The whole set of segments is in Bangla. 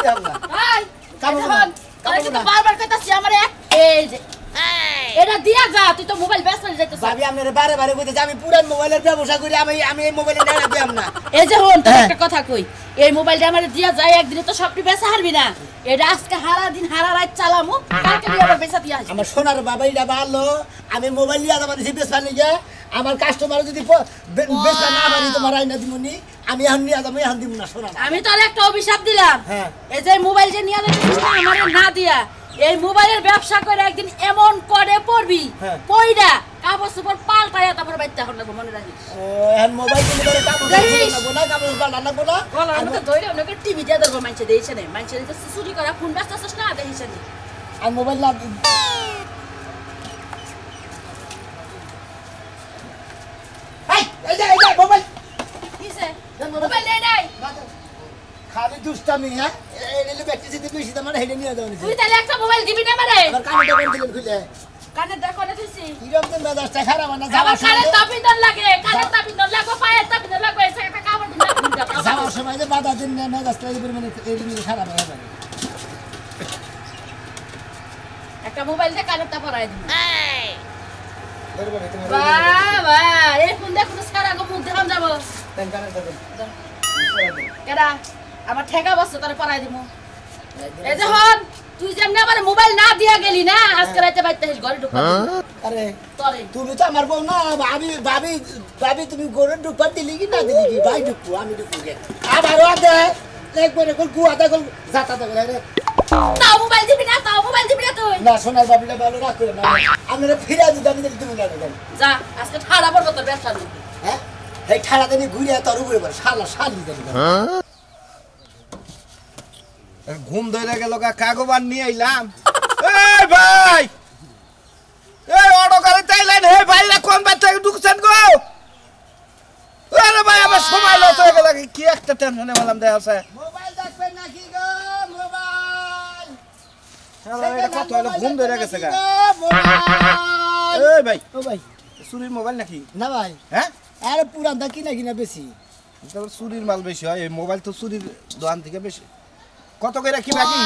দেব না এই কামো এখন না আরে কিন্তু বারবার কইতাছি আমারে এই যে এটা দিয়া যা তুই তো মোবাইল ব্যস্ত হয়ে যাইতেছ ভাবি আপনারে বারে বারে কইতে আমি পুরান মোবাইলের ব্যবসা করি আমি এই মোবাইলে না দেব না এই যে হন তোর একটা কথা কই এই মোবাইলটা আমারে দিয়া যায় একদিনে তো সবটি বেচা হারবি না এটা আজকে হারা দিন হারা রাত চালামু কালকে দিয়ে আবার বেচা দিয়া আসবি আমার সোনার বাবাইটা ভালো আমি মোবাইল নিয়ে যাবার দিছি বেচা নিয়ে আমার কাস্টমার যদি বেচা না পারি তোমার আইনা দিমুনি আমি এখন নিয়ে যাবো এখন দিব না সোনা আমি তোর একটা অভিশাপ দিলাম হ্যাঁ এই যে মোবাইল যে নিয়ে যাচ্ছিস না আমারে না দিয়া এই মোবাইলের ব্যবসা করে একদিন এমন করে পড়বি পয়ডা কাপড় সুপড় পাল্টায়া তারপর বাইতে এখন লাগবে মনে রাখিস এখন মোবাইল কিনে করে কাপড় না কাপড় পাল্টানা বলা আমি তো ধরে ওনাকে টিভি দিয়ে ধরবো মানুষে দিয়েছে না মানুষের তো চুরি করা ফোন ব্যস্ত আছিস না দেখিস না আর মোবাইল না এই যে মোবাইল কিসে মোবাইল নেই নাই খালি দুষ্টামি হ্যাঁ এই ব্যক্তি যদি বেশি তোমার হেডে নিয়ে যাও তুই তাহলে একটা মোবাইল দিবি না আমারে আবার কানে দোকান দিলেন খুলে কানে দেখো না তুই কিরকম তো মেজাজটা খারাপ না আমার কানে তাপিদন লাগে কানে তাপিদন লাগো পায়ে তাপিদন লাগো এসে একটা কাপড় দিন যাওয়ার সময় যে বাধা দিন না মেজাজটা এই পরিমাণে খারাপ হয়ে যাবে একটা মোবাইল দিয়ে কানেরটা পরাই দিবি এই বাবা এই ফোন দেখো সারা গো মুখ দেখাম যাব দেন কানে দেন কেডা আমার ঠেকা বসছে তোরে পরাই দিমু এই যে হন তুই যেমনি আমার মোবাইল না দিয়া গেলি না আজকে রাতে বাইতে ঘরে ঢুকা আরে তোরে তুমি তো আমার বউ না ভাবি তুমি ঘরে ঢুকবার দিলি কি না দিলি কি ভাই ঢুকবো আমি ঢুকবো আবারও দে একবারে কল গুয়া দে কল যাতা দে রে তাও মোবাইল দিবি না তুই না সোনার বাবিটা ভালো রাখো না আপনারা ফিরা দিতে আমি তুমি না দেন যা আজকে ঠাড়া পড়বো তোর ব্যবসা নেই হ্যাঁ এই ঠাড়া দিনে ঘুরিয়ে তোর উপরে পড়ে শালা শালি দেন ঘুম ধরে গেল কাগবান নিয়ে আইলাম এই ভাই এই অটো গাড়ি চাইলেন হে ভাইরা কোন বাচ্চা ঢুকছেন গো আরে ভাই আমার সময় লস হয়ে গেল কি একটা টেনশনে বললাম দেখ আছে মোবাইল দেখবেন নাকি গো মোবাইল এটা কত হলো ঘুম ধরে গেছে গা মোবাইল এই ভাই ও ভাই চুরির মোবাইল নাকি না ভাই হ্যাঁ আরে পুরান দা কিনা বেশি চুরির মাল বেশি হয় এই মোবাইল তো চুরির দোকান থেকে বেশি কত করে কি বাকি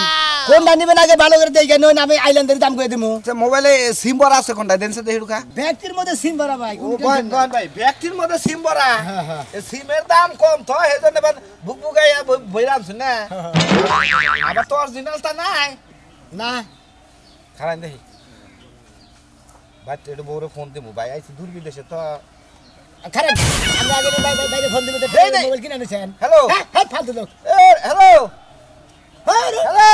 কোনটা নিবেন আগে ভালো করে দেখে নই আমি আইল্যান্ডের দাম কই দিমু মোবাইলে সিম ভরা আছে কোনটা দেনছে দেখি ঢুকা ব্যক্তির মধ্যে সিম ভরা ভাই ও ভাই ব্যক্তির মধ্যে সিম ভরা হ্যাঁ এই সিমের দাম কম তো সেজন্য বুকবুকাইয়া বইরাম না আবার তো অরিজিনালটা নাই না খারাপ দেখি ভাই একটু বউরে ফোন দিমু ভাই আইছি দূর বিদেশে তো খারাপ আমরা আগে বাইরে ফোন দিতে মোবাইল কিনে আনেছেন হ্যালো হ্যাঁ ফালতু লোক হ্যালো হ্যালো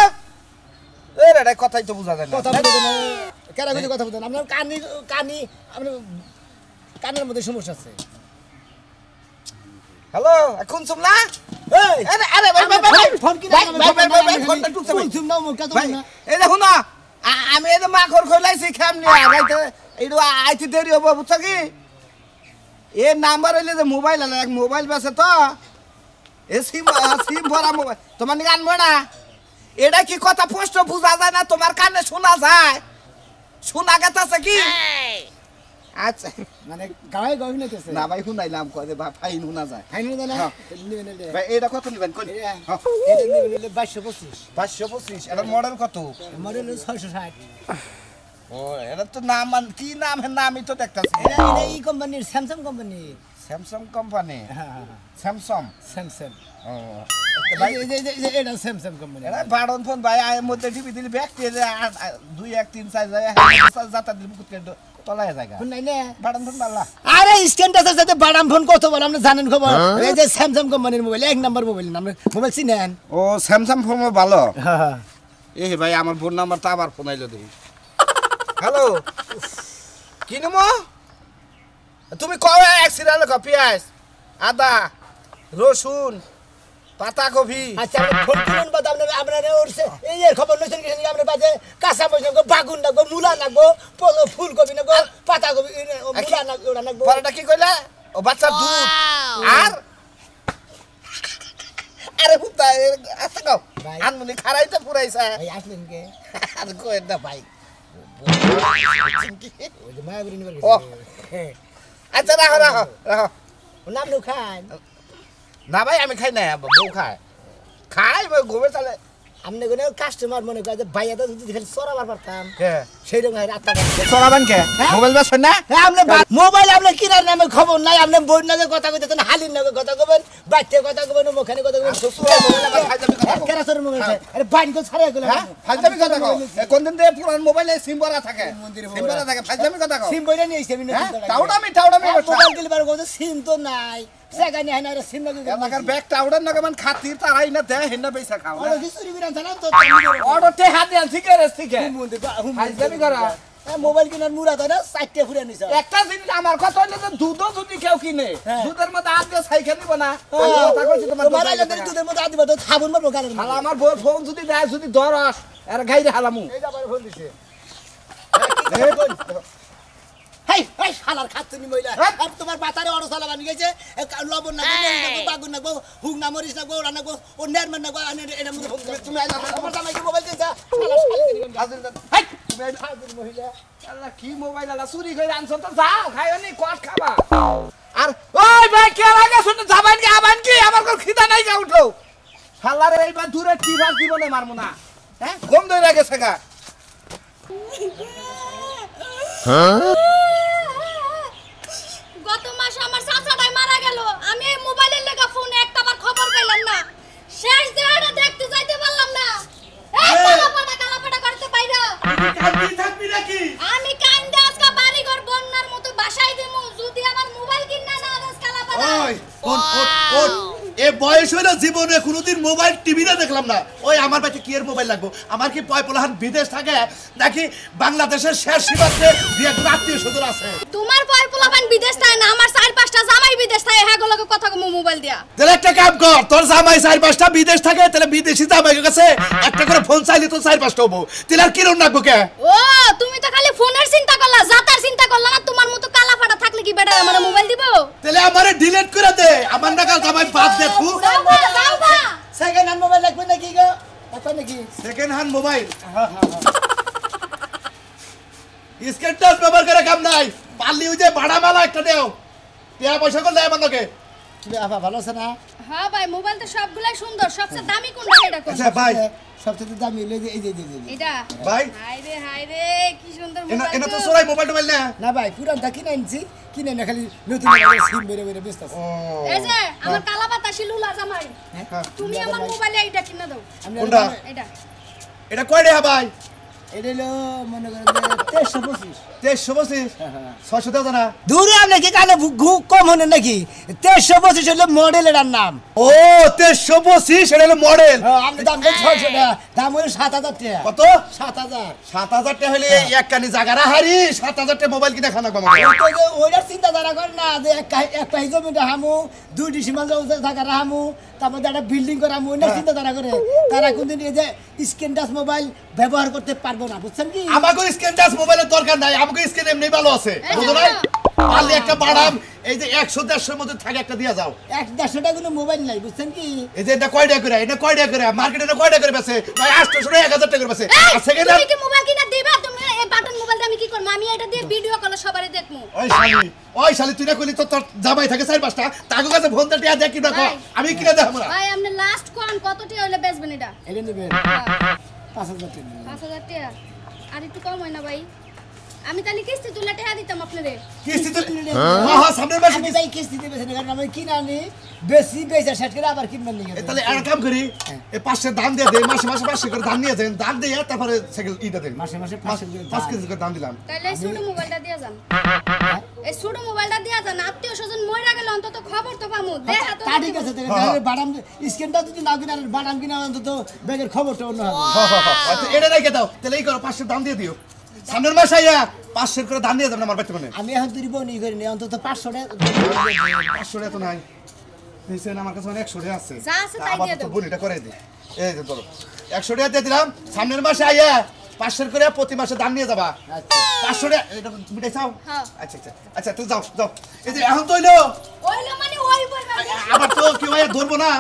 এই রে কথাই তো বুঝা যায় না কথা বলতে না কেন কিছু কথা বলতে আপনার কানি আপনার কানের মধ্যে সমস্যা আছে হ্যালো এখন শুনলা এই আরে আরে ভাই ফোন কিনে ভাই ফোনটা টুকছে ভাই শুন নাও মুখ কথা ভাই না এই দেখো না আমি এই যে মাখর খইলাইছি খামনি আইতে এইটু আইতে দেরি হবো বুঝছো কি এ নাম্বার হইলে যে মোবাইল আলা এক মোবাইল বেছে তো এ সিম ভরা মোবাইল তোমার নিকে আনবো না এটা কি কথা স্পষ্ট বোঝা যায় না তোমার কানে শোনা যায় শোনা গেছে কি আচ্ছা মানে গায়ে গায়ে নিতেছে না ভাই শুনাইলাম কয় যে ভাই শোনা যায় ফাইন না ভাই এটা কত নিবেন কোন এটা নিলে 2225 525 এটা মডেল কত মডেল 660 ও এটা তো নাম কি নাম এর নামই তো দেখতাছি এটা এই কোম্পানির স্যামসাং কোম্পানি স্যামসাং কোম্পানি হ্যাঁ স্যামসাং স্যামসাং ও ভাই এটা স্যামসাং কোম্পানি এটা বাড়ন ফোন ভাই আয় মধ্যে টিভি দিলি ব্যাগ তে 2 1 3 4 যায় যাতা দিলি মুকুট কেন তলায় জায়গা ফোন নাই না বাড়ন ফোন বালা আরে স্ট্যান্ড আছে সাথে বাদাম ফোন কত বল আপনি জানেন খবর এই যে স্যামসাং কোম্পানির মোবাইল এক নাম্বার মোবাইল নাম মোবাইল চিনেন ও স্যামসাং ফোন ভালো হ্যাঁ এই ভাই আমার ফোন নাম্বারটা আবার ফোন আইলো দেখি হ্যালো কি নামো তুমি কবে অ্যাক্সিডেন্ট পেঁয়াজ আদা রসুন পাতাকপি আচ্ছা ফোন করুন বাদ আপনারা উঠছে এই এর খবর লইছেন কি আমরা বাজে কাঁচা মরিচ লাগবো বাগুন লাগবো মূলা লাগবো ফুলকপি লাগবো পাতাকপি মূলা লাগবো ওটা লাগবো পরেটা কি কইলা ও বাচ্চার দুধ আর আরে হুতা আচ্ছা গাও আনমনি খারাইতে পুরাইছা ভাই আসলেন কে আর কই না ভাই ওই যে মায়াবুরি নিবার ও গেছে আচ্ছা রাখো রাখো রাখো নাম খান না ভাই আমি খাই না বউ খায় খাই ঘুমে চলে আমনে কোন কাস্টমার মনে করে যে ভাইয়া তো যদি খালি চড়াবার পারতাম কে সেইরকম হয় রাতটা চড়াবেন কে মোবাইল বেচবেন না আমনে মোবাইল আমনে কিনার নামে খবর নাই আমনে বইন নামে কথা কইতেছেন হালির নামে কথা কইবেন বাচ্চা কথা কইবেন মুখখানে কথা কইবেন কেন সর মোবাইল আরে বাইন কো ছাড়াই গেল ফাজলামি কথা কও কোনদিন দে পুরান মোবাইলে সিম ভরা থাকে সিম ভরা থাকে ফাজলামি কথা কও সিম বইরা নিয়ে আইছে আমি টাউডামি মোবাইল দিলে বার কইতে সিম তো নাই সেখানে হয় না রে সিম লাগে এলাকার ব্যাগ টাউডার না কেমন খাতির তারাই না দেয় হেন্না পয়সা খাও ওরে কি চুরি বিরান জানা তো অর্ডার তে হাতে আনছি কে রে ঠিক ফাজলামি করা মোবাইল কিনার মুরাদ হয় না 4টা ফুরে নিছ একটা জিনিস আমার কথা হইলো যে দুধও যদি কেউ কিনে দুধের মধ্যে আদ দিয়ে সাইকেল নিব না কথা কইছি তোমার তোমার আইলে দুধের মধ্যে আদিবা তো সাবুন মারবো গালের হালা আমার বউ ফোন যদি দেয় যদি ধরস এর গাইরে হালামু এই যাবার ফোন দিছে হেই হেই শালার খাতুনি মহিলা আর তোমার বাতারে অড় চালা বানি গেছে লবণ না বাগুন না হুক না মরিস না ওরা না ও নেরমান না এটা মধ্যে তুমি আমার জামাইকে মোবাইল দিছা শালা হেই তুমি খাতুনি মহিলা আল্লাহ কি মোবাইল আলা চুরি করে আনছ তো যাও খাইও নি কট খাবা আর ওই ভাই কে লাগে শুনে যাবেন কি আবান কি আমার কোন খিদা নাই কা উঠলো শালারে এইবার দূরে টিভাস দিব না মারমু না হ্যাঁ গম দই লাগে সেগা গত মাসে আমার চাচাটাই মারা গেল আমি এই মোবাইলের লেগা ফোনে একটাবার খবর পেলাম না শেষ দেহটা দেখতে যাইতে পারলাম না এই কালাপাটা করতে পাইরা কান্দি থাকবি নাকি আমি কান্দে আজকে বাড়ি ঘর বন্যার মতো বাসায় দিমু যদি আমার মোবাইল কিনা না আজ কালাপাটা ওই কোন এ বয়স হইলো জীবনে কোনোদিন মোবাইল টিভিতে দেখলাম না ওই আমার বাড়িতে কি এর মোবাইল লাগবো আমার কি পয়পলাহান বিদেশ থাকে নাকি বাংলাদেশের শেষ সীমান্তে দুই এক আত্মীয় স্বজন আছে তোমার বয় পোলাপান বিদেশ থাকে না আমার 4-5টা জামাই বিদেশ থাকে হ্যাগলকে কথা কম মোবাইল দিয়া তাহলে একটা কাম কর তোর জামাই 4-5টা বিদেশ থাকে তাহলে বিদেশি জামাইয়ের কাছে একটা করে ফোন চাইলে তো 4-5টা হবো তাহলে আর কিরম লাগবো কে ও তুমি তো খালি ফোনের চিন্তা করলা জাতার চিন্তা করলা না তোমার মতো কালাফাটা থাকলে কি বেটা আমার মোবাইল দিব তাহলে আমারে ডিলিট করে দে আমার নাকাল জামাই বাদ দে তু যাওবা সেকেন্ড হ্যান্ড মোবাইল লাগবে নাকি গো লাগবে নাকি second hand mobile screen touch ব্যবহার করে কাম নাই পারলি ওই যে ভাড়া মালা একটা দেও টিয়া পয়সা করে দেয় বন্ধকে কি আপা ভালো আছে না হ্যাঁ ভাই মোবাইল তো সবগুলাই সুন্দর সবচেয়ে দামি কোনটা এটা কোন আচ্ছা ভাই সবচেয়ে দামি হলো এই যে এটা ভাই হাই রে কি সুন্দর মোবাইল এনা তো সরাই মোবাইল টোবাইল না না ভাই পুরানটা কিনে আনছি কিনে না খালি নতুন সিম বেরে বেরে ব্যস্ত আছে এই যে আমার কালা বাতাসি লুলা জামাই তুমি আমার মোবাইলে এইটা কিনে দাও কোনটা এটা এটা কয় টাকা ভাই এটা হলো মনে করেন 1325 1325 600 টাকা না দূরে আপনি কি কানে কম হনে নাকি 1325 হলো মডেলের নাম ও 1325 এটা হলো মডেল আপনি দাম দেন 600 টাকা দাম হলো 7000 টাকা কত 7000 7000 টাকা হলে এক কানি জায়গা হারি 7000 টাকা মোবাইল কিনা খানা কমাবো ওইটার চিন্তা ধারা করে না যে এক পাই জমি হামু 2 ডিসিমাল জায়গা হামু তারপর একটা বিল্ডিং করা হামু ওইটার চিন্তা ধারা করে তারা কোনদিন এই যে স্ক্রিন টাচ মোবাইল ব্যবহার করতে পারবো না বুঝছেন কি আমাকে স্ক্রিন টাচ মোবাইলের দরকার নাই আমাকে স্ক্রিন এমনি ভালো আছে বুঝো না পারলে একটা বাড়াম এই যে 100 150 মধ্যে থাকে একটা দিয়া যাও 150 টাকা কোনো মোবাইল নাই বুঝছেন কি এই যে এটা কয় টাকা করে এটা কয় টাকা করে মার্কেটে এটা কয় টাকা করে বেচে ভাই 800 টাকা 1000 টাকা করে বেচে আর সেকেন্ড তুমি কি মোবাইল কিনা দিবা তুমি এই বাটন মোবাইলটা আমি কি করব আমি এটা দিয়ে ভিডিও কলে সবারে দেখমু ওই শালি তুই না কইলি তো তোর জামাই থাকে 4-5টা তাগো কাছে ফোন দে টিয়া দেখি না আমি কিনে দেব না ভাই আপনি লাস্ট কোন কত টাকা হইলে বেচবেন এটা এটা নেবেন 5000 টাকা 5000 টাকা আর একটু কম হয় না ভাই আমি তাহলে কিস্তি তুলে টাকা দিতাম আপনারে কিস্তি তো হ্যাঁ সামনের মাসে আমি ভাই কিস্তি দিবে না কারণ আমি কিনা নি বেশি বেচা সেট করে আবার কিনবেন নি তাহলে আর কাম করি এই 500 দাম দিয়ে দে মাসে মাসে 500 করে দাম নিয়ে দেন দাম দিয়ে তারপরে সাইকেল ইটা দেন মাসে মাসে 5 কেজি করে দাম দিলাম তাহলে এই ছোট মোবাইলটা দিয়া যান এই ছোট মোবাইলটা দিয়া যান আত্মীয় স্বজন মইরা গেলে অন্তত খবর তো পামু দেখা তো তা ঠিক আছে বাদাম স্ক্রিনটা যদি না কিনা বাদাম কিনা অন্তত ব্যাগের খবরটা অন্য হবে আচ্ছা এটা রেখে দাও তাহলে এই করো 500 দাম দিয়ে দিও সামনের মাসে আইয়া 500 করে দাম দিয়ে যাবেন আমার বাড়িতে কোনে আমি এখন তুই বনি করি নি অন্তত 500 টাকা 500 টাকা তো নাই নিছেন আমার কাছে 100 টাকা আছে যা আছে তাই দিয়ে দাও বনিটা করে দে এই যে ধরো 100 টাকা দিয়ে দিলাম সামনের মাসে আইয়া 500 করে প্রতি মাসে দাম নিয়ে যাবা আচ্ছা 500 টাকা এটা মিটাই চাও হ্যাঁ আচ্ছা আচ্ছা আচ্ছা তুই যাও যাও এই যে এখন তো হইলো ওইলো মানে ওই বই আবার তো কি হয় ধরবো না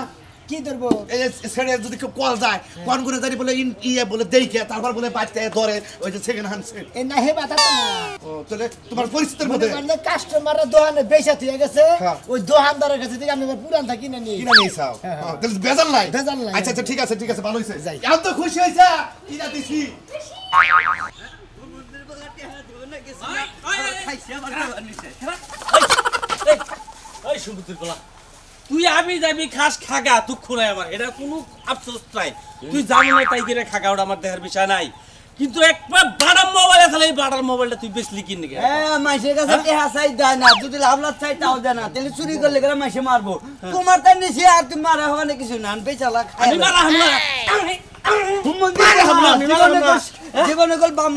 কি ধরবো এই ছেড়ে যদি কেউ কল যায় কোন করে জানি বলে ইয়ে বলে দেখে তারপর বলে বাড়তে ধরে ওই যে সেকেন্ড হ্যান্ড সেট এ না হে বাতা তো না ও তাহলে তোমার পরিস্থিতির মনে মধ্যে করেন কাস্টমাররা দোকানে বেচা দিয়ে গেছে হ্যাঁ। ওই দোকানদারের কাছে থেকে আমি পুরান থাকি না নিয়ে কিনা নেই চাও তাহলে বেজাল নাই বেজাল নাই। আচ্ছা আচ্ছা ঠিক আছে ভালো হইছে যাই। এখন তো খুশি হইছা কিনা দিছি ওই সুবুতির বলা তুই আমি যাবি খাস খাগা দুঃখ নাই আমার এটা কোনো আফসোস নাই তুই জানি না তাই করে খাগা ওটা আমার দেহের বিষয় নাই কিন্তু একবার বাড়ার মোবাইল আছে এই বাড়ার মোবাইলটা তুই বেশ লিখি নাকি মাইসের কাছে টেহা চাই দেয় না যদি লাভ লাভ চাই তাও দেয় না তাহলে চুরি করলে গেলে মাইসে মারবো তোমার তাই নিছি আর তুমি মারা হবে কিছু না বেচালা আমি মারা হামলা জীবনে কল বাম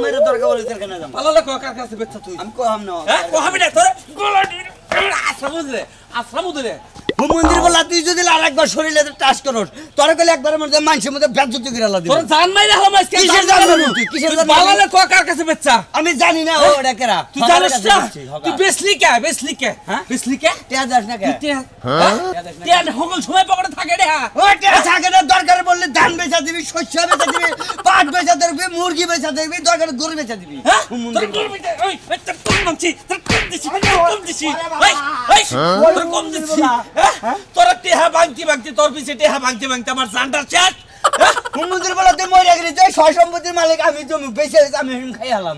মাইরা দরকার বলে কেন যাম পালালে কার কাছে বেচ্ছা তুই আমি কহাম না হ্যাঁ কহাবি না তোর গলা আশ্রম ধরে মন্দির বলা তুই যদি আর একবার শরীরে টাচ করস তোর কইলে একবারের মধ্যে মানুষের মধ্যে বেজ্জতি করে আল্লাহ দিবে তোর জান মাইরা হলো আজকে কিসের জান মারবো তুই? কিসের জান মারবো? পালালে কার কাছে বেচ্ছা আমি জানি না ও এটা কেরা তুই জানিস না তুই বেশলি কে হ্যাঁ? বেশলি কে টেহা যাস না কে টিয়া হগল সময় পকেটে থাকে রে হ্যাঁ ও টেহা থাকে না দরকার বললে ধান বেচা দিবি শস্য বেচা দিবি পাট বেচা দিবি মুরগি বেচা দিবি দরকার গরু বেচা দিবি হ্যাঁ মন্দির তোর করবি ওই তোর কম দিছি তোর কম দিছি হ্যাঁ তোর টিহা ভাঙতি তোর পিছে টিহা ভাঙতি আমার জানটা শেষ মন্দির বলা তুই মরে গেলি তুই সয় সম্পত্তির মালিক আমি জমি বেচে আমি খাই হলাম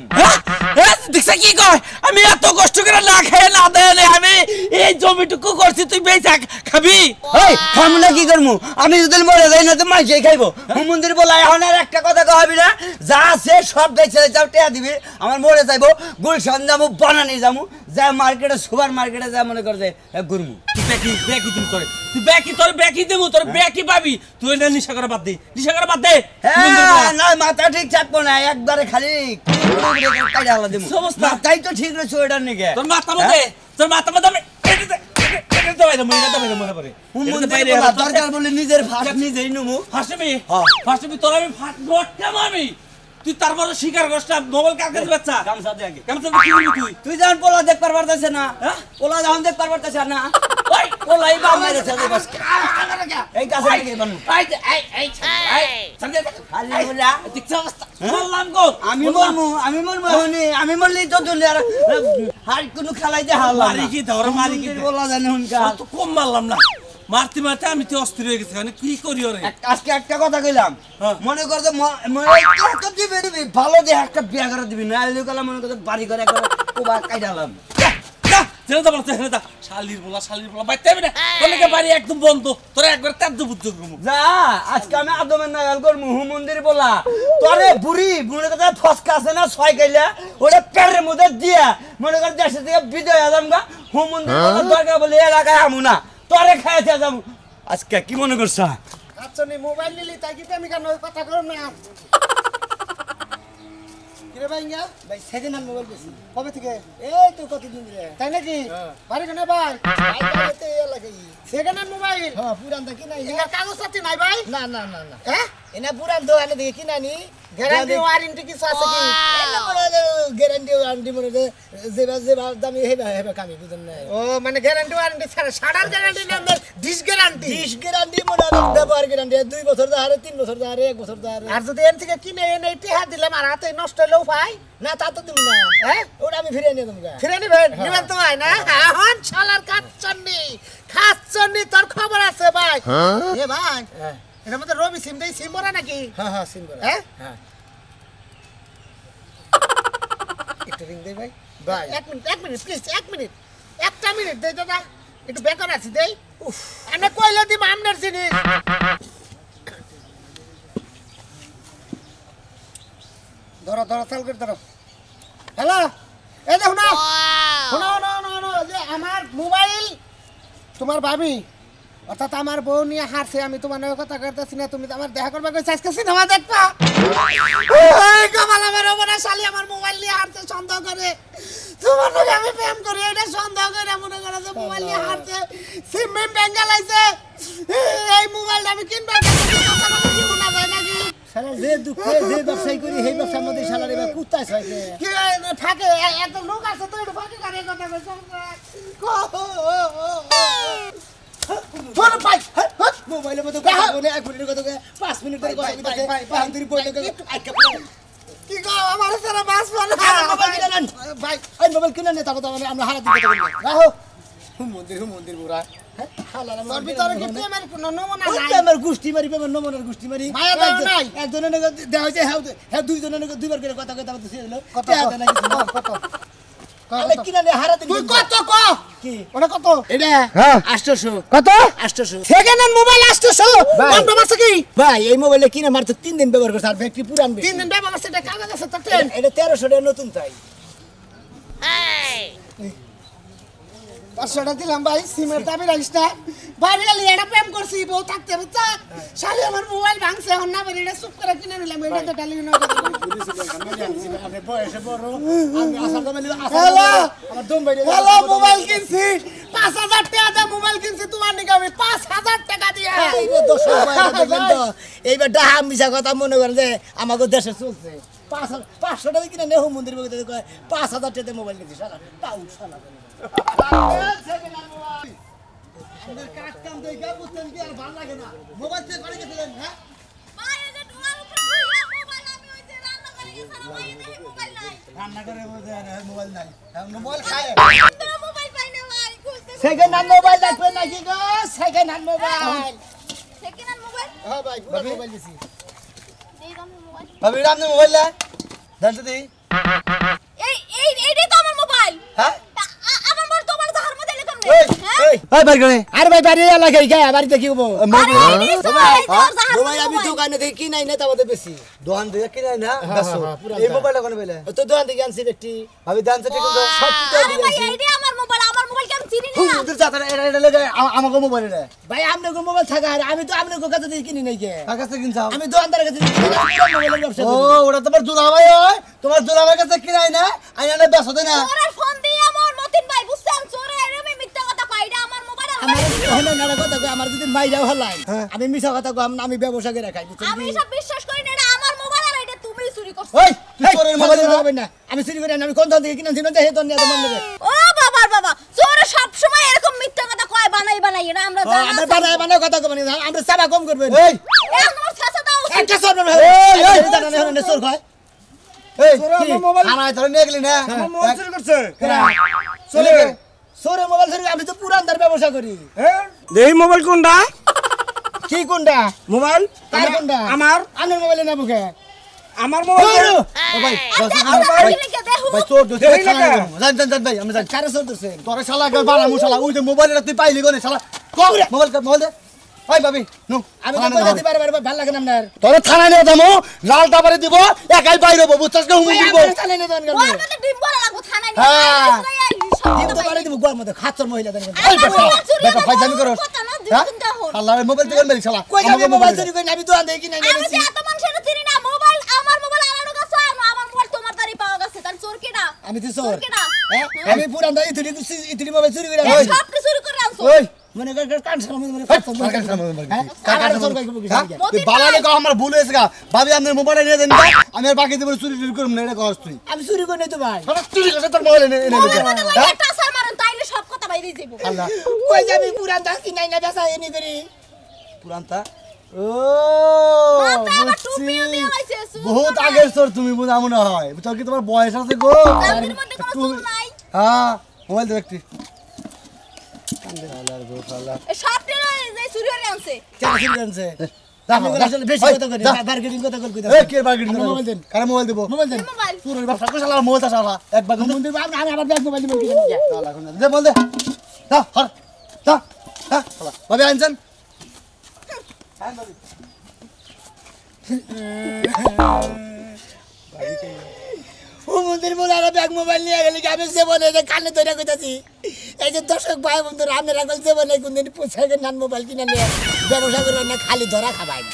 দেখছ কি কয় আমি এত কষ্ট করে না খেয়ে না দেয় আমি এই জমিটুকু করছি তুই বেচা খাবি এই খাম না কি করমু আমি যদি মরে যাই না তো মাইসেই খাইবো মন্দির বলা এখন আর একটা কথা কহাবি না যা আছে সব বেচে যাও টেয়া দিবি আমার মরে যাইবো গুলশান যাবো বানানি যাবো যা মার্কেটে সুপার মার্কেটে যা মনে করে ঘুরমু তুই ব্যাকি দেবো তোর ব্যাকি পাবি তুই না নিশা করে বাদ দে না মাথা ঠিক থাকবো না একবারে খালি তাই তো ঠিক রয়েছে ওইটার নিকে তোর মাথা মধ্যে আমি দরকার বলে নিজের ফাঁস নিজেই নেবো ফাঁসবি তোর আমি আমি তুই তারপরে স্বীকার করছ না মোবাইল কার কাছে বাচ্চা গামছা দে আগে কেমন কি করবি তুই যখন পোলা দেখতে পারতেছ না পোলা যখন দেখতে পারতেছ না ওই পোলাই বা মেরেছে রে বাস এই কাছে থেকে বানু খালি বলা বললাম গো আমি মরমু আমি মরলেই তো তুই আর হার কোনো খেলাই দে হাল মারি কি বলা জানে হুনকা তো কম মারলাম না মারতে আমি তো অস্থির হয়ে গেছি মানে কি করি ওরে আজকে একটা কথা কইলাম মনে কর যে তো দিবি ভালো দে একটা বিয়া করে দিবি না এলে কলা মনে কর বাড়ি করে একবার কোবা কাইডালাম শালির বলা বাইতে হবে না তোকে বাড়ি একদম বন্ধ তোরা একবার তার বুদ্ধ করবো যা আজকে আমি আদমের নাগাল করবো মন্দির বলা তোরে বুড়ি মনে কথা ফসকা আছে না ছয় গাইলা ওটা পেটের মধ্যে দিয়া মনে কর দেশে থেকে বিজয় আদম গা মন্দির দরকার বলে এলাকায় আমু না তোরে খাইতে যাবো আজকে কি মনে করছা আচ্ছা নি মোবাইল নিলি তাই কি আমি কেন কথা করব না কিরে ভাইঙ্গা ভাই সেদিন আমি মোবাইল দিছি কবে থেকে এই তো কতদিন ধরে তাই নাকি বাড়ি কেন ভাই বাড়িতে লাগাই সেকেন্ড হ্যান্ড মোবাইল হ্যাঁ পুরান দা কি নাই এর কাগজ সাথে নাই ভাই না না না না হ্যাঁ এনা পুরান দোকানে দেখি কি নানি গ্যারান্টি ওয়ারেন্টি কিছু আছে কি গ্যারান্টি ওয়ারেন্টি মনে যে দামি হেবা কামি বুঝেন না ও মানে গ্যারান্টি ওয়ারেন্টি ছাড়া সাড়ার গ্যারান্টি না ডিশ গ্যারান্টি মনে ব্যবহার গ্যারান্টি 2 বছর ধরে 3 বছর ধরে 1 বছর ধরে আর যদি এর থেকে কিনে এনে টেহা দিলাম আর হাতে নষ্ট হলেও পাই না তা তো তুমি না হ্যাঁ ওটা আমি ফিরে নিয়ে দেবো ফিরে নিবেন নিবেন তো ভাই না এখন শালার খাচ্ছন্নি তোর খবর আছে ভাই এ ভাই এর মধ্যে রবি সিম দেই সিম বড়া নাকি হ্যাঁ হ্যাঁ সিম বড়া হ্যাঁ একটু রিং দেই ভাই ভাই এক মিনিট প্লিজ একটা মিনিট দেই দাদা একটু বেকার আছি দেই উফ এনে কইলে দিম আমনের জিনিস ধরো চাল করে ধরো হ্যালো এই দেখো না শোনো যে আমার মোবাইল তোমার ভাবি অর্থাৎ আমার বউ নিয়ে হারছে আমি তোমার নামে কথা করতেছি না তুমি আমার দেখা করবে কইছ আজকে সিনেমা দেখবা এই কমাল আমার ওপরে শালি আমার মোবাইল নিয়ে হারছে সন্দেহ করে তোমার নামে আমি প্রেম করি এটা সন্দেহ করে মনে করে যে মোবাইল নিয়ে হারছে সিম মেম বেঙ্গালাইছে এই মোবাইলটা আমি কিনবা কথা বলে কি মনে যায় নাকি শালা যে দুঃখে যে ব্যবসায় করি সেই ব্যবসার মধ্যে শালার এবার কুত্তায় ছয়কে কি থাকে এত লোক আছে তো একটু ফাঁকে করে কথা কইছ তোর ভাই মোবাইলের মধ্যে কথা বলে 1 মিনিটের কথা 5 মিনিট ধরে কথা বলতে ভাই তুই বলে আইকা কি গো আমার সারা বাস বলে মোবাইল কিনে নেন ভাই এই মোবাইল কিনে নে তারপর আমরা হারা দিতে কথা বলবো রাখো মন্দির পুরা হালারা তোর ভিতরে কি প্রেমের কোনো নমুনা নাই প্রেমের গুষ্টি মারি প্রেমের নমুনার গুষ্টি মারি মায়া দাও নাই একজনের দেওয়া হয়েছে হ্যাঁ দুইজনের দুইবার করে কথা কথা বলতে ছিল কত আলে কিনা নে হারা দিন তুই কত ক কি ওটা কত এটা হ্যাঁ 800 কত 800 সেকেন্ড হ্যান্ড মোবাইল 800 ভাই। কত মাস কি ভাই এই মোবাইলে কিনে মাত্র 3 দিন ব্যবহার করছে আর ব্যাটারি পুরান 3 দিন ব্যবহার করছে এটা কাগজ আছে তাতে এটা 1300 টাকা নতুন তাই 500 টাকা দিলাম ভাই সিমের দাবি রাখিস না বাড়ি গেলে এটা প্রেম করছি বউ থাকতে বুঝছা শালি আমার মোবাইল ভাঙছে এখন না বাড়ি এটা চুপ করে কিনে নিলাম এটা তো ডালি না আমি বয়সে বড় আমি আসার দমে হ্যালো আমার দম বাইরে হ্যালো মোবাইল কিনছি 5000 টাকা দিয়ে মোবাইল কিনছি তোমার নিকে আমি 5000 টাকা দিয়ে এই রে দর্শক ভাই দেখলেন তো এইবার ডাহা মিছা কথা মনে করেন যে আমাদের দেশে চলছে 500 টাকা কিনে নেহ মন্দির বলতে কয় 5000 টাকা মোবাইল কিনছি শালা তাও শালা আমাদের কাজ কাম দেখে বুঝতেন কি আর ভালো লাগে না মোবাইল থেকে করে গেছিলেন হ্যাঁ ভাই এই যে তোমার উপরে ঘুরিয়ে মোবাইল আমি ওই যে রান্না করে গেছিলাম ভাই এই মোবাইল নাই রান্না করে মোবাইল নাই মোবাইল খায় তোর মোবাইল পাই না ভাই খুঁজতে সেকেন্ড হ্যান্ড মোবাইল লাগবে নাকি গো second hand mobile second hand mobile হ্যাঁ ভাই পুরো মোবাইল দিছি এই দাম মোবাইল ভাবি রামনে মোবাইল না জানতে দেই এইটাই তো আমার মোবাইল হ্যাঁ আমার মোবাইল তোমার জাহার মধ্যে এলে কেমনে এই ভাই করে আরে ভাই বাড়ি এলাকায় গে বাড়িতে কি হবো মোবাইল আমি দোকানে থেকে কি নাই না তাবতে বেশি দোকান থেকে কিনে না হ্যাঁ, বেশো হ্যাঁ, পুরান এই টা। মোবাইল কোন পেলে তো দোকান থেকে আনছি একটি ভাবি দান থেকে কিন্তু সব আরে ভাই এইটাই আমার মোবাইল কি আমি চিনি না হুজুর জাতারে এটা লাগে আমাকে মোবাইল রে ভাই আপনাকে মোবাইল থাকা আর আমি তো আপনাকে কাছে দিয়ে কিনি নাই কে কার কাছে কিনছাও আমি দোকানদারের কাছে দিয়ে কিনি না, আমি মোবাইলের ব্যবসা ও করি। ওটা তোমার দুলাভাই হয় তোমার দুলাভাই কাছে কিনাই না আইনা বেশো দেনা তোরে ফোন দিয়ে আমার মতিন ভাই বুঝছেন চোরে এরকম মিথ্যা কথা কয় এটা আমার মোবাইল আমার ওখানে নানা কথা কই, আমার যদি মাইরাও হলাই হ্যাঁ। আমি মিছা কথা কম আমি ব্যবসা করে রাখাই বুঝছেন আমি কি? সব বিশ্বাস করি না এটা আমার মোবাইল আর এটা তুমি চুরি করছো ওই তুই এই, চোরের মোবাইল মোবাইল হবে না আমি চুরি করে আনি, আমি কোন দোকান থেকে কিনেছি না দেখে তো নিয়ে তো মন নেবে ও বাবা চোরে সব সময় এরকম মিথ্যা কথা কয় বানাই এটা আমরা জানা আমরা বানায় বানায় কথা কম না আমরা চাবা কম করবেন এই এখন তোমার ছাসা দাও একটা সর না এই, এই, জানা না চোর খায় এই কি? মোবাইল থানায় ধরে নিয়ে গেলি না মোবাইল চুরি করছে চলে চোরে মোবাইল চুরি আমি তো পুরানদার ব্যবসা করি দেই মোবাইল কোনটা কি কোনটা মোবাইল তার কোনটা আমার আমার মোবাইলে না বুকে আমার মোবাইল ও ভাই দেখো ভাই চোর দোষ এই লাগা। জান ভাই আমি জান কারে চোর ধরছে তোরে শালা গেল বাড়া মুশালা ওই যে মোবাইলটা তুই পাইলি গনে শালা মোবাইল দে ওই ভাবি নো আমি তো বলে দিবার বারে ভালো লাগে না আপনার তোরে থানায় নিয়ে যাবো লাল ডাবারে দিব একাই বাইরে হবো বুঝছস না হুমুন দিব আমি চালাই না দোকান ওর করবে মধ্যে ডিম বড় লাগবো থানায় হ্যাঁ। দিন তো বাড়ি দিব গোয়ার মধ্যে খাচ্চর মহিলা দেন এই বেটা বেটা ফাইজামি করস হ্যাঁ আল্লাহ মোবাইল থেকে মেলি শালা কই যাবে মোবাইল চুরি করি আমি দোকান থেকে কিনে আমি এনেছি যে এত মানুষের চিনি না মোবাইল আমার মোবাইল আলাদা কাছে আমার মোবাইল তোমার দাঁড়ি পাওয়া গেছে তার চোর কিনা আমি তো চোর কিনা হ্যাঁ আমি পুরানদার ইতুলি মোবাইল চুরি করে ওই। সব চুরি করে আনছো ওই মনে কর কান সারা মনে কার চোর কই তুই বালালে কো আমার ভুল হয়েছে গা ভাবি আপনার মোবাইল নিয়ে দেন আমি আর বাকি জীবন চুরি টুরি করব না এটা কস তুই আমি চুরি করি নাই তো ভাই শালা চুরি করছ তোর মোবাইল এনে এনে মোবাইলের মধ্যে ওই একটা আসার মারেন তাইলে সব কথা বাইরে যাইবো আল্লাহ কই যাবি পুরানদার কিনাই না বেচা এনে করি পুরানতা ও মাথায় আবার বুঝছি। টুপিও দিয়ে লাইছে, চুল বহুত নাই। আগের তোর তুমি বুঝা মনে হয় তোর কি তোমার বয়স আছে গো দাঁড়ির মধ্যে কোনো চুল নাই হ্যাঁ মোবাইল দে একটি এই সবটা যে চুরি করে আনছে কেন চুরি করছে আমি আসলে বেশি কথা করি মার্কেটিং কথা কই কই এই কে বার্গেটিং আমি মোবাইল দেন কারে মোবাইল দেব মোবাইল দেন মোবাইল চুরের ব্যবসা করে শালা মোবাইল শালা একবার মন্দির আমি আবার ব্যাগ মোবাইল দিব কি শালা কোন দে বল দে দা হর দা দা শালা ভাবি আনছেন ও মন্দির বলে আর ব্যাগ মোবাইল নিয়ে গেলি আমি জীবনে যে কানে ধরে কইতাছি এই যে দর্শক ভাই বন্ধুরা আপনারা বল জীবনে কোনদিন পোছাকে নান মোবাইল কিনে নিয়ে ব্যবসা করবেন না খালি ধরা খাবাই